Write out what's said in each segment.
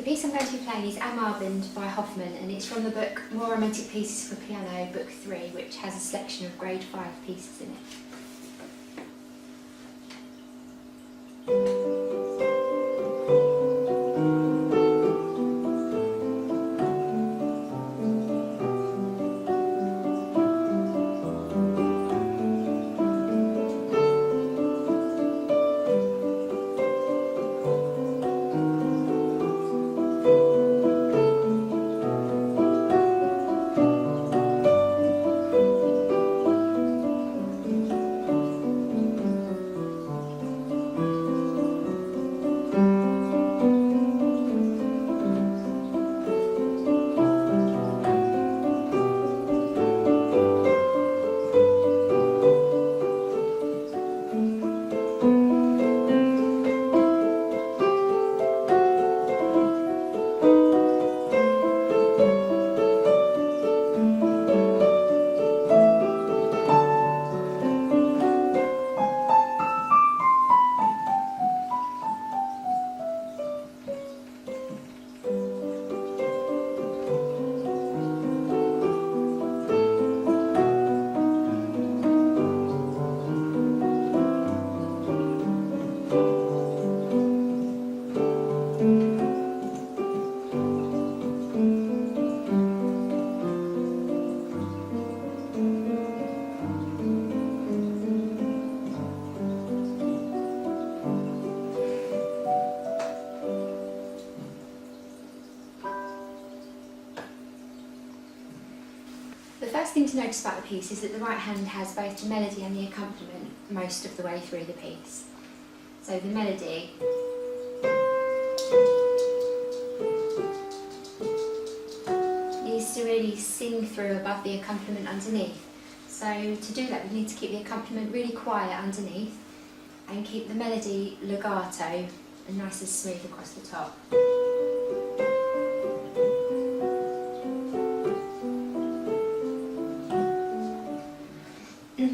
piece I'm going to be playing is Am Abend by Hoffmann, and it's from the book More Romantic Pieces for Piano, Book 3, which has a selection of grade 5 pieces in it. The first thing to notice about the piece is that the right hand has both the melody and the accompaniment most of the way through the piece. So the melody needs to really sing through above the accompaniment underneath. So to do that, we need to keep the accompaniment really quiet underneath and keep the melody legato and nice and smooth across the top.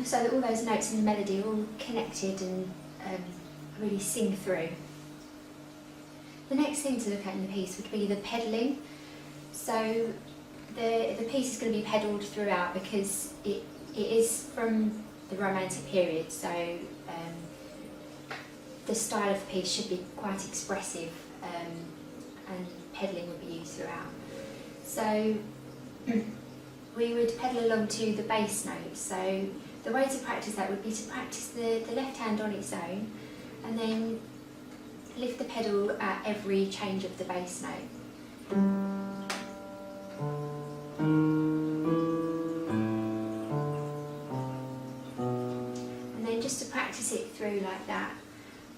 So that all those notes in the melody are all connected and really sing through. The next thing to look at in the piece would be the pedalling. So the piece is going to be pedalled throughout because it is from the Romantic period, so the style of the piece should be quite expressive, and pedalling would be used throughout. So we would pedal along to the bass note. So the way to practice that would be to practice the left hand on its own and then lift the pedal at every change of the bass note. And then just to practice it through like that,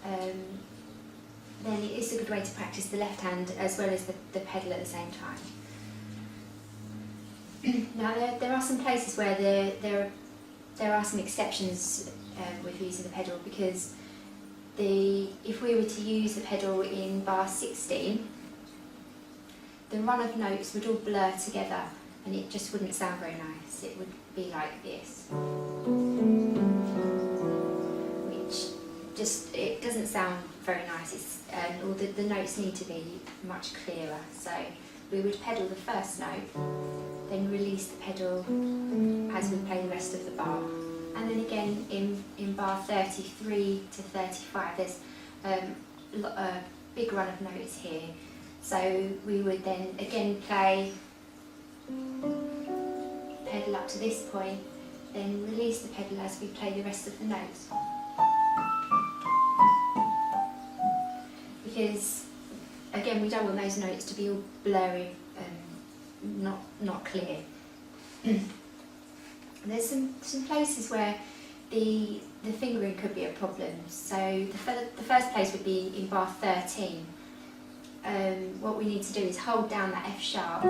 then it is a good way to practice the left hand as well as the pedal at the same time. Now there are some places where there are some exceptions with using the pedal, because if we were to use the pedal in bar 16, the run of notes would all blur together and it just wouldn't sound very nice. It would be like this, which it doesn't sound very nice. Or the notes need to be much clearer. So we would pedal the first note, then release the pedal as we play the rest of the bar. And then again in bar 33 to 35 there's a big run of notes here. So we would then again play, pedal up to this point, then release the pedal as we play the rest of the notes. Because again, we don't want those notes to be all blurry and not clear. There's some places where the fingering could be a problem. So the first place would be in bar 13. What we need to do is hold down that F sharp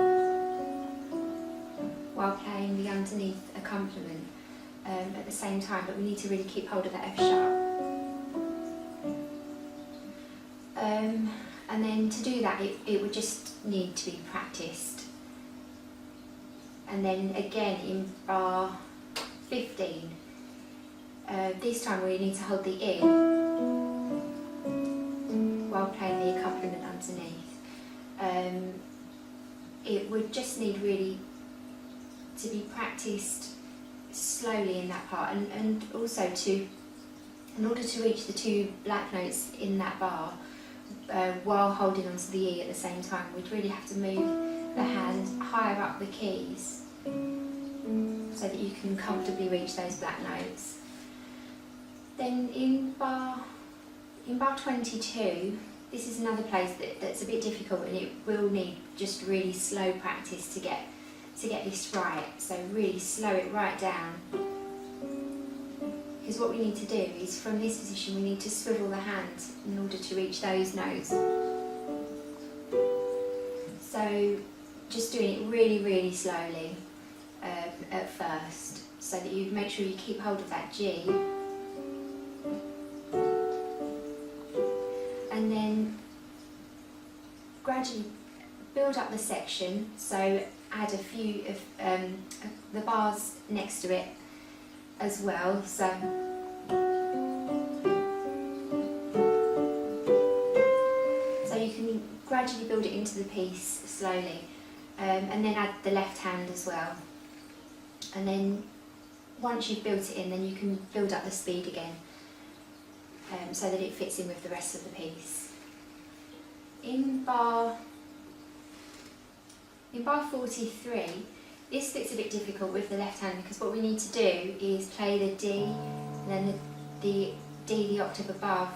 while playing the underneath accompaniment at the same time, but we need to really keep hold of that F sharp. And then to do that, it would just need to be practiced. And then again in bar 15, this time we need to hold the E while playing the accompaniment underneath. it would just need really to be practiced slowly in that part, and also in order to reach the 2 black notes in that bar while holding onto the E at the same time, we'd really have to move the hand higher up the keys so that you can comfortably reach those black notes. Then in bar 22, this is another place that's a bit difficult, and it will need just really slow practice to get this right. So really slow it right down, because what we need to do is, from this position, we need to swivel the hand in order to reach those notes. So just doing it really, really slowly at first, so that you make sure you keep hold of that G, and then gradually build up the section. So add a few of the bars next to it as well. So you can gradually build it into the piece slowly, and then add the left hand as well. And then once you've built it in, then you can build up the speed again, so that it fits in with the rest of the piece. In bar 43, this bit's a bit difficult with the left hand, because what we need to do is play the D, and then the D the octave above,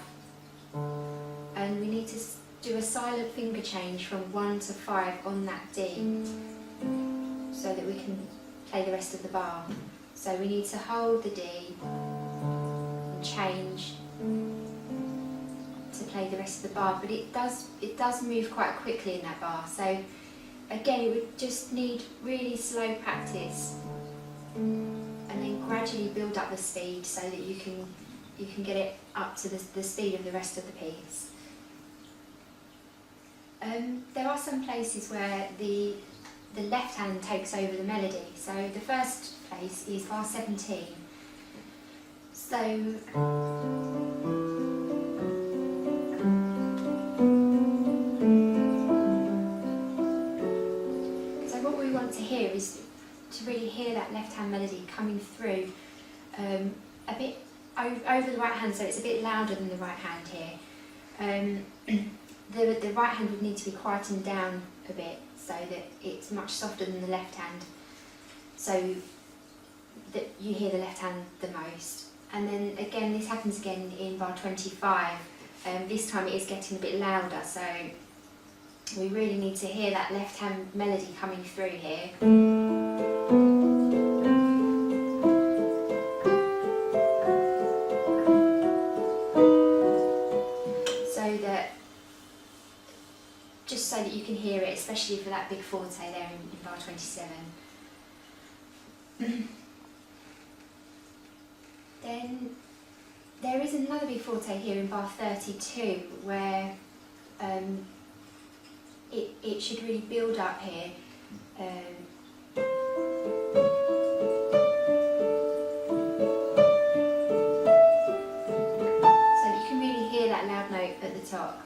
and we need to do a silent finger change from 1 to 5 on that D, so that we can play the rest of the bar. So we need to hold the D and change to play the rest of the bar, but it does move quite quickly in that bar. So again, it would just need really slow practice, and then gradually build up the speed so that you can get it up to the speed of the rest of the piece. There are some places where the left hand takes over the melody. So the first place is bar 17. So what we want to hear is to really hear that left hand melody coming through a bit over the right hand, so it's a bit louder than the right hand here. The right hand would need to be quietened down a bit so that it's much softer than the left hand, so that you hear the left hand the most. And then again, this happens again in bar 25. This time it is getting a bit louder, so we really need to hear that left hand melody coming through here. So that you can hear it, especially for that big forte there in bar 27. Then there is another big forte here in bar 32, where it should really build up here. So that you can really hear that loud note at the top.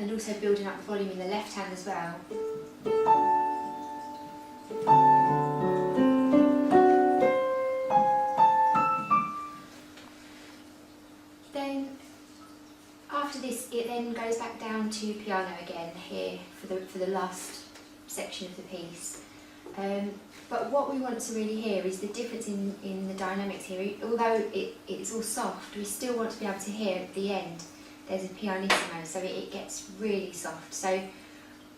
And also building up the volume in the left hand as well. Then after this, it then goes back down to piano again here for the last section of the piece. But what we want to really hear is the difference in the dynamics here. Although it's all soft, we still want to be able to hear at the end there's a pianissimo, so it gets really soft. So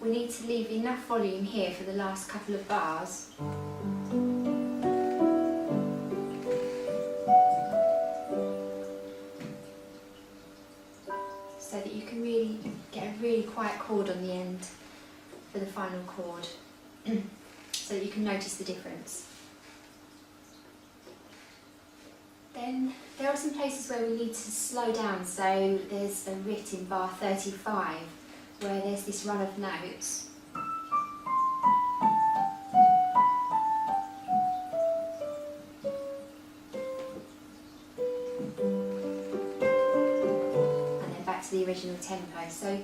we need to leave enough volume here for the last couple of bars. So that you can really get a really quiet chord on the end for the final chord, so that you can notice the difference. Then there are some places where we need to slow down. So there's a writ in bar 35 where there's this run of notes. And then back to to the original tempo. So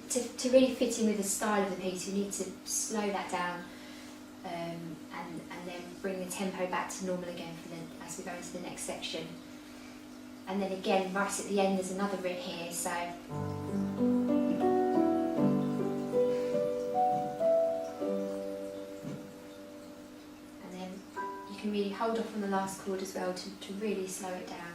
to really fit in with the style of the piece, you need to slow that down and then bring the tempo back to normal again as we go into the next section. And then again, right at the end, there's another bit here. So and then you can really hold off on the last chord as well to really slow it down.